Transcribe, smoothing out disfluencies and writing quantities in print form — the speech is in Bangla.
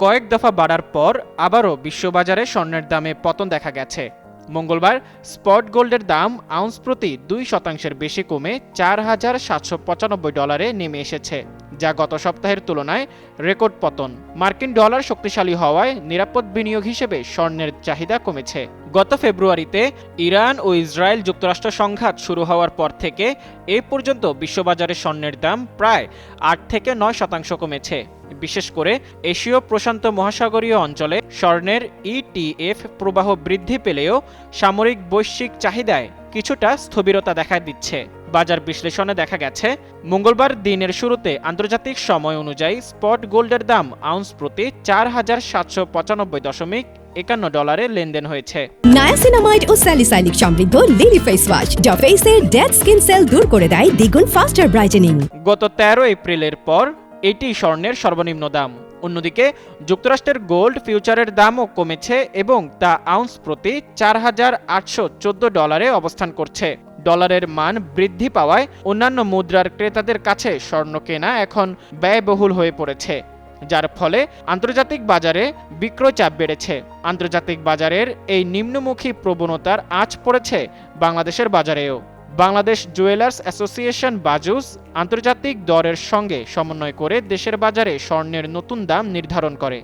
কয়েক দফা বাড়ার পর আবারও বিশ্ববাজারে স্বর্ণের দামে পতন দেখা গেছে। মঙ্গলবার স্পট গোল্ডের দাম আউন্স প্রতি 2% বেশি কমে $4,795 নেমে এসেছে, যা গত সপ্তাহের তুলনায় রেকর্ড পতন। মার্কিন ডলার শক্তিশালী হওয়ায় নিরাপদ বিনিয়োগ হিসেবে স্বর্ণের চাহিদা কমেছে। গত ফেব্রুয়ারিতে ইরান ও ইসরায়েল যুক্তরাষ্ট্র সংঘাত শুরু হওয়ার পর থেকে এ পর্যন্ত বিশ্ববাজারে স্বর্ণের দাম প্রায় 8 থেকে 9% কমেছে। বিশেষ করে এশীয় প্রশান্ত মহাসাগরীয় অঞ্চলে স্বর্ণের ইটিএফ প্রবাহ বৃদ্ধি পেলেও সামরিক বৈশ্বিক চাহিদায় কিছুটা স্থবিরতা দেখা দিচ্ছে। বাজার বিশ্লেষণে দেখা গেছে, মঙ্গলবার দিনের শুরুতে আন্তর্জাতিক সময় অনুযায়ী স্পট গোল্ডের দাম আউন্স প্রতি $4,795.51 লেনদেন হয়েছে। নায়াসিনামাইড ও স্যালিসাইলিক সমৃদ্ধ লিলি ফেস ওয়াশ যা ফেসের ডেড স্কিন সেল দূর করে দেয় দ্বিগুণ ফাস্টার ব্রাইটেনিং। গত 13 এপ্রিলের পর এটি স্বর্ণের সর্বনিম্ন দাম। অন্যদিকে যুক্তরাষ্ট্রের গোল্ড ফিউচারের দামও কমেছে এবং তা আউন্স প্রতি $4,814 অবস্থান করছে। ডলারের মান বৃদ্ধি পাওয়ায় অন্যান্য মুদ্রার ক্রেতাদের কাছে স্বর্ণ কেনা এখন ব্যয়বহুল হয়ে পড়েছে, যার ফলে আন্তর্জাতিক বাজারে বিক্রয় চাপ বেড়েছে। আন্তর্জাতিক বাজারের এই নিম্নমুখী প্রবণতার আঁচ পড়েছে বাংলাদেশের বাজারেও। বাংলাদেশ জুয়েলার্স অ্যাসোসিয়েশন বাজুস আন্তর্জাতিক দরের সঙ্গে সমন্বয় করে দেশের বাজারে স্বর্ণের নতুন দাম নির্ধারণ করে।